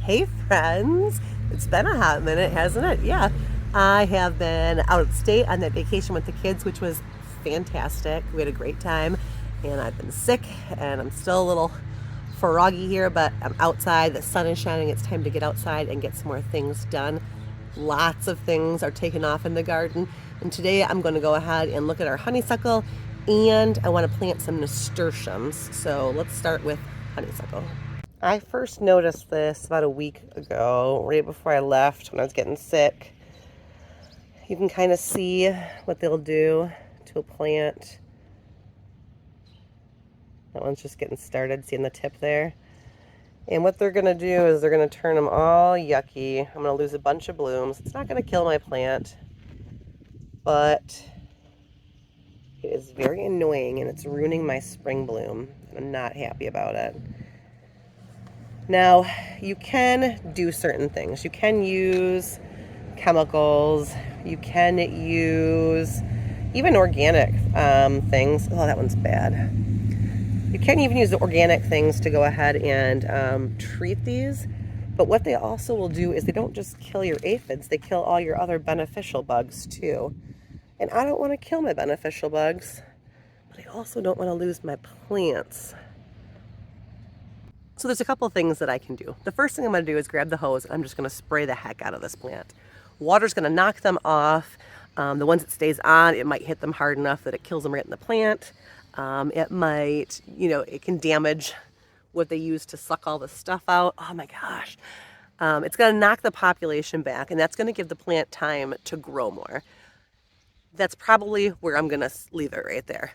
Hey friends, it's been a hot minute, hasn't it? Yeah, I have been out of state on that vacation with the kids, which was fantastic. We had a great time, and I've been sick, and I'm still a little froggy here, but I'm outside. The sun is shining. It's time to get outside and get some more things done. Lots of things are taken off in the garden, and today I'm going to go ahead and look at our honeysuckle, and I want to plant some nasturtiums. So let's start with honeysuckle. I first noticed this about a week ago, right before I left when I was getting sick. You can kind of see what they'll do to a plant. That one's just getting started, seeing the tip there. And what they're going to do is they're going to turn them all yucky. I'm going to lose a bunch of blooms. It's not going to kill my plant, but it is very annoying and it's ruining my spring bloom. I'm not happy about it. Now, you can do certain things. You can use chemicals. You can use even organic things. Oh, that one's bad. You can even use the organic things to go ahead and treat these. But what they also will do is they don't just kill your aphids. They kill all your other beneficial bugs too. And I don't want to kill my beneficial bugs, but I also don't want to lose my plants. So there's a couple things that I can do. The first thing I'm going to do is grab the hose and I'm just going to spray the heck out of this plant. Water's going to knock them off. The ones that stays on, it might hit them hard enough that it kills them right in the plant. It might, it can damage what they use to suck all the stuff out. Oh my gosh. It's going to knock the population back, and that's going to give the plant time to grow more. That's probably where I'm going to leave it right there.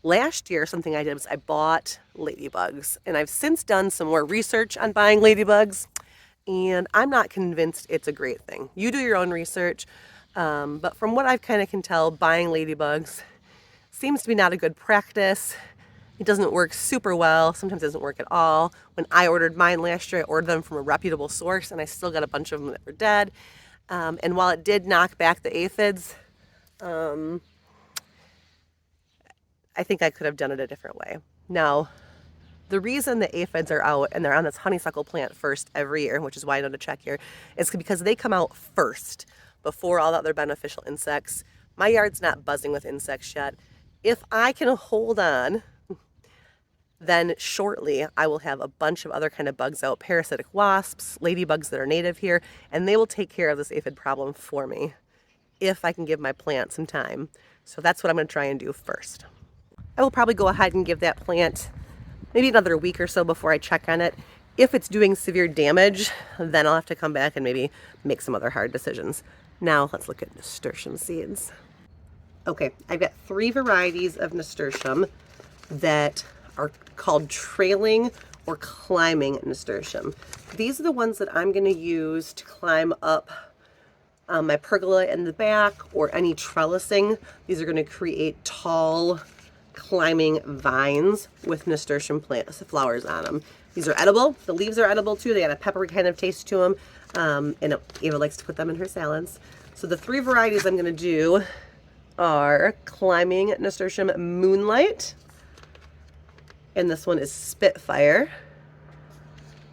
Last year, something I did was I bought ladybugs, and I've since done some more research on buying ladybugs, and I'm not convinced it's a great thing. You do your own research, but from what I kind of can tell, buying ladybugs seems to be not a good practice. It doesn't work super well. Sometimes it doesn't work at all. When I ordered mine last year, I ordered them from a reputable source, and I still got a bunch of them that were dead. And while it did knock back the aphids, I think I could have done it a different way. Now, the reason the aphids are out and they're on this honeysuckle plant first every year, which is why I know to check here, is because they come out first before all the other beneficial insects. My yard's not buzzing with insects yet. If I can hold on, then shortly I will have a bunch of other kind of bugs out, parasitic wasps, ladybugs that are native here, and they will take care of this aphid problem for me if I can give my plant some time. So that's what I'm going to try and do first. I will probably go ahead and give that plant maybe another week or so before I check on it. If it's doing severe damage, then I'll have to come back and maybe make some other hard decisions. Now let's look at nasturtium seeds. Okay, I've got 3 varieties of nasturtium that are called trailing or climbing nasturtium. These are the ones that I'm going to use to climb up my pergola in the back or any trellising. These are going to create tall climbing vines with nasturtium plants, flowers on them. These are edible. The leaves are edible too. They got a peppery kind of taste to them. And Ava likes to put them in her salads. So the 3 varieties I'm going to do are climbing nasturtium moonlight. And this one is Spitfire.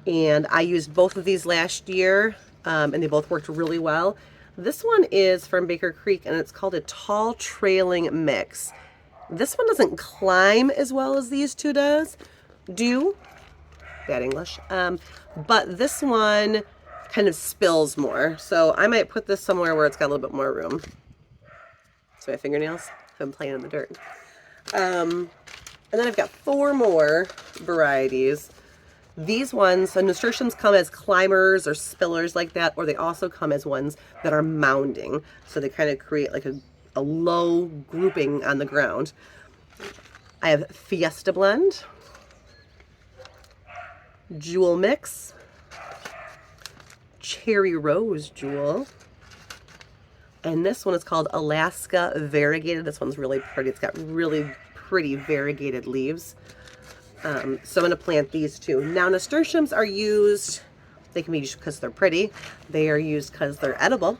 And I used both of these last year, and they both worked really well. This one is from Baker Creek, and it's called a tall trailing mix. This one doesn't climb as well as these 2 do. Bad English. But this one kind of spills more. So I might put this somewhere where it's got a little bit more room. So my fingernails have been playing in the dirt. And then I've got 4 more varieties. These ones, so nasturtiums come as climbers or spillers like that, or they also come as ones that are mounding. So they kind of create like a low grouping on the ground. I have Fiesta Blend, Jewel Mix, Cherry Rose Jewel, and this one is called Alaska Variegated. This one's really pretty. It's got really pretty variegated leaves. So I'm going to plant these 2. Now nasturtiums are used, they can be used because they're pretty. They are used because they're edible.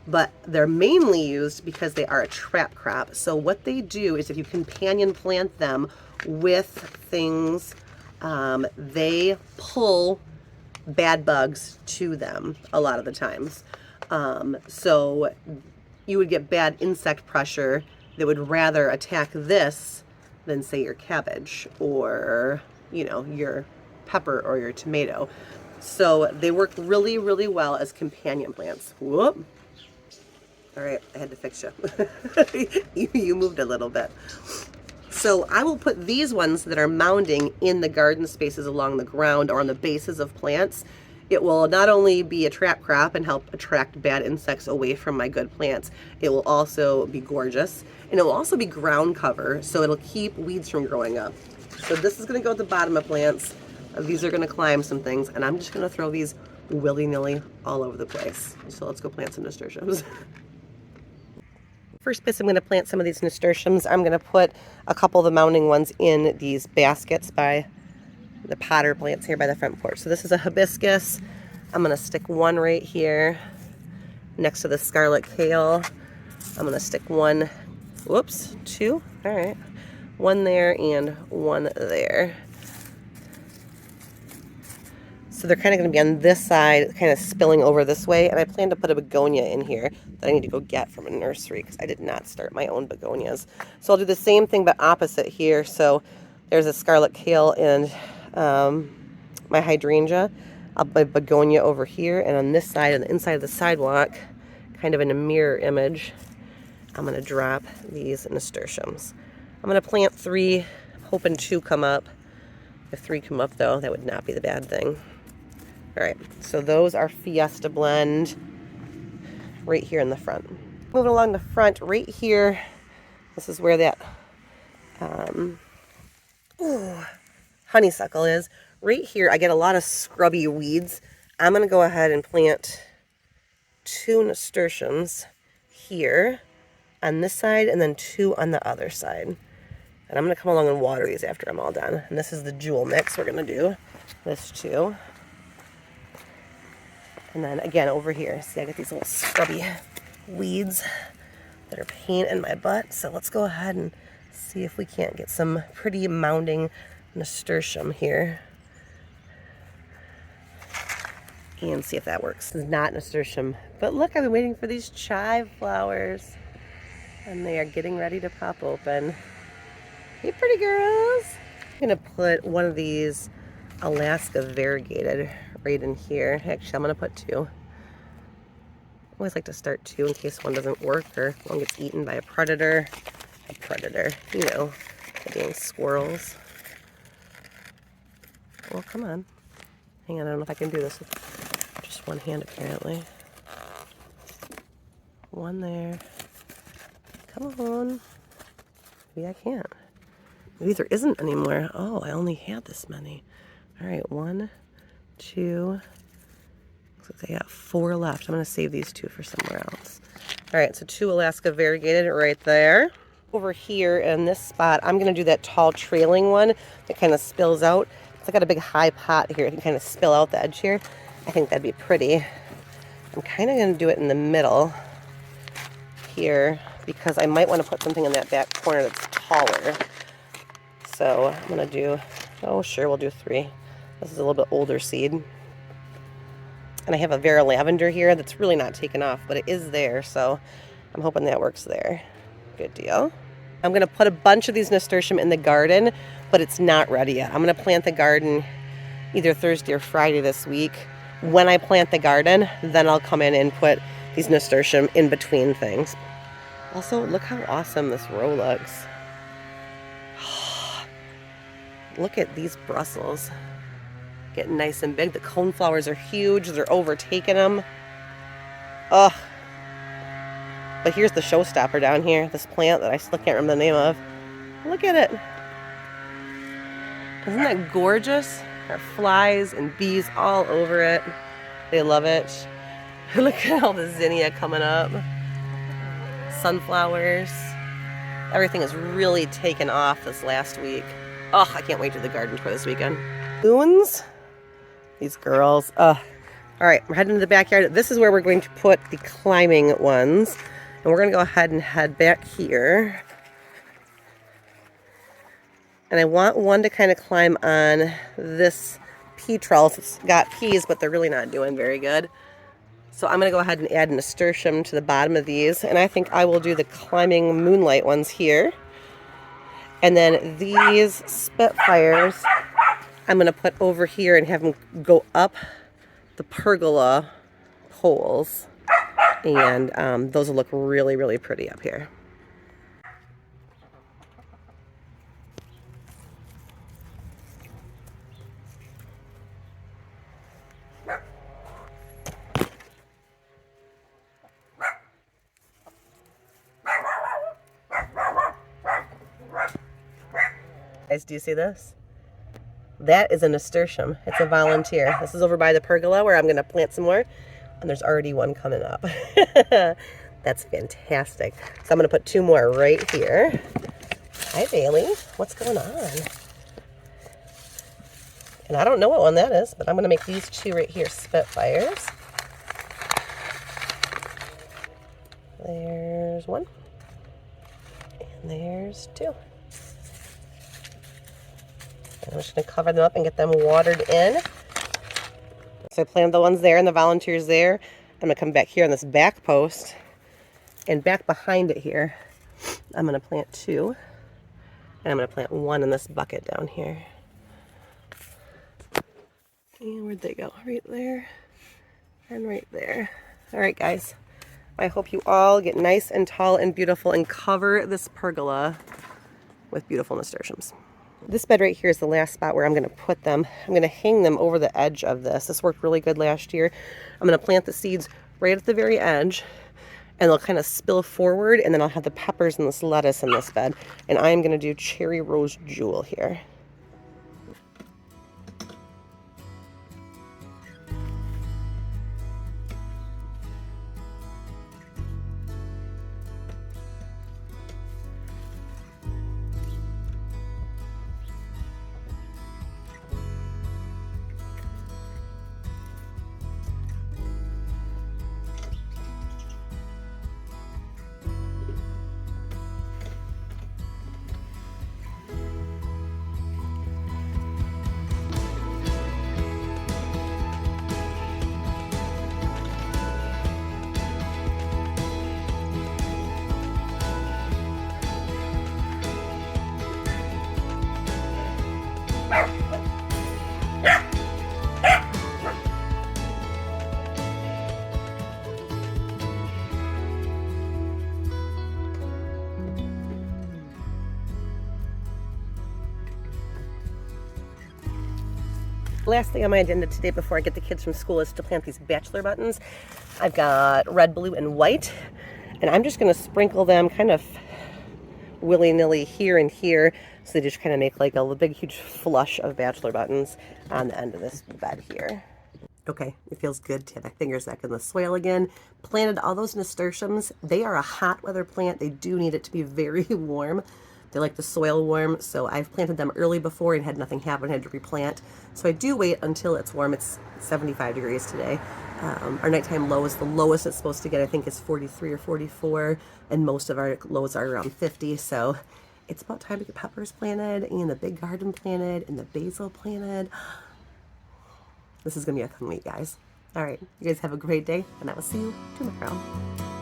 But they're mainly used because they are a trap crop. So what they do is if you companion plant them with things, they pull bad bugs to them a lot of the times. So you would get bad insect pressure that would rather attack this than say your cabbage or, you know, your pepper or your tomato. So they work really, really well as companion plants. Whoop. All right, I had to fix you. You moved a little bit. So I will put these ones that are mounding in the garden spaces along the ground or on the bases of plants. It will not only be a trap crop and help attract bad insects away from my good plants, it will also be gorgeous. And it will also be ground cover, so it'll keep weeds from growing up. So this is gonna go at the bottom of plants. These are gonna climb some things, and I'm just gonna throw these willy-nilly all over the place. So let's go plant some nasturtiums. First place I'm going to plant some of these nasturtiums. I'm going to put a couple of the mounding ones in these baskets by the potter plants here by the front porch. So this is a hibiscus. I'm going to stick one right here next to the scarlet kale. I'm going to stick one, whoops, two, all right. One there and one there. So they're kind of going to be on this side, kind of spilling over this way. And I plan to put a begonia in here that I need to go get from a nursery because I did not start my own begonias. So I'll do the same thing but opposite here. So there's a scarlet kale and my hydrangea. I'll put a begonia over here. And on this side, on the inside of the sidewalk, kind of in a mirror image, I'm going to drop these nasturtiums. I'm going to plant 3, hoping 2 come up. If 3 come up, though, that would not be the bad thing. All right, so those are Fiesta Blend right here in the front. Moving along the front, right here, this is where that honeysuckle is. Right here, I get a lot of scrubby weeds. I'm gonna go ahead and plant 2 nasturtiums here on this side and then 2 on the other side. And I'm gonna come along and water these after I'm all done. And this is the jewel mix we're gonna do, this too. And then again over here, see I got these little scrubby weeds that are pain in my butt. So let's go ahead and see if we can't get some pretty mounding nasturtium here. And see if that works. It's not nasturtium. But look, I've been waiting for these chive flowers. And they are getting ready to pop open. Hey, pretty girls. I'm going to put one of these Alaska variegated right in here. Actually, I'm going to put 2. I always like to start 2 in case one doesn't work or one gets eaten by a predator. You know, the dang squirrels. Well, come on. Hang on, I don't know if I can do this with just one hand apparently. One there. Come on. Maybe I can't. Maybe there isn't anymore. Oh, I only had this many. All right, 1, 2. Looks like I got 4 left. I'm going to save these 2 for somewhere else. All right, so 2 Alaska variegated right there. Over here in this spot, I'm going to do that tall trailing one that kind of spills out. I got a big high pot here. It can kind of spill out the edge here. I think that'd be pretty. I'm kind of going to do it in the middle here because I might want to put something in that back corner that's taller. So I'm going to do, oh sure, we'll do 3. This is a little bit older seed. And I have a Vera lavender here that's really not taken off, but it is there. So I'm hoping that works there. Good deal. I'm going to put a bunch of these nasturtium in the garden, but it's not ready yet. I'm going to plant the garden either Thursday or Friday this week. When I plant the garden, then I'll come in and put these nasturtium in between things. Also, look how awesome this row looks. Look at these Brussels. Getting nice and big. The coneflowers are huge. They're overtaking them. Ugh. But here's the showstopper down here. This plant that I still can't remember the name of. Look at it. Isn't that gorgeous? There are flies and bees all over it. They love it. Look at all the zinnia coming up. Sunflowers. Everything has really taken off this last week. Oh, I can't wait to the garden tour this weekend. Loons. These girls. All right, we're heading to the backyard. This is where we're going to put the climbing ones. And we're going to go ahead and head back here. And I want one to kind of climb on this pea trellis. It's got peas, but they're really not doing very good. So I'm going to go ahead and add a nasturtium to the bottom of these. And I think I will do the climbing moonlight ones here. And then these Spitfires, I'm going to put over here and have them go up the pergola poles. And those will look really, really pretty up here. Guys, do you see this? That is a nasturtium. It's a volunteer. This is over by the pergola where I'm going to plant some more. And there's already one coming up. That's fantastic. So I'm going to put 2 more right here. Hi, Bailey. What's going on? And I don't know what one that is, but I'm going to make these 2 right here Spitfires. There's 1. And there's 2. I'm just going to cover them up and get them watered in. So I planted the ones there and the volunteers there. I'm going to come back here on this back post. And back behind it here, I'm going to plant 2. And I'm going to plant 1 in this bucket down here. And where'd they go? Right there. And right there. All right, guys. I hope you all get nice and tall and beautiful and cover this pergola with beautiful nasturtiums. This bed right here is the last spot where I'm going to put them. I'm going to hang them over the edge of this. This worked really good last year. I'm going to plant the seeds right at the very edge, and they'll kind of spill forward, and then I'll have the peppers and this lettuce in this bed. And I'm going to do cherry rose jewel here. Last thing on my agenda today before I get the kids from school is to plant these bachelor buttons. I've got red, blue, and white, and I'm just going to sprinkle them kind of willy-nilly here and here, so they just kind of make like a big, huge flush of bachelor buttons on the end of this bed here. Okay, it feels good to have my fingers back in the soil again. Planted all those nasturtiums. They are a hot weather plant. They do need it to be very warm. They like the soil warm, so I've planted them early before and had nothing happen. I had to replant. So I do wait until it's warm. It's 75 degrees today. Our nighttime low is the lowest it's supposed to get. I think it's 43 or 44, and most of our lows are around 50. So it's about time to get peppers planted and the big garden planted and the basil planted. This is going to be a fun week, guys. All right, you guys have a great day, and I will see you tomorrow.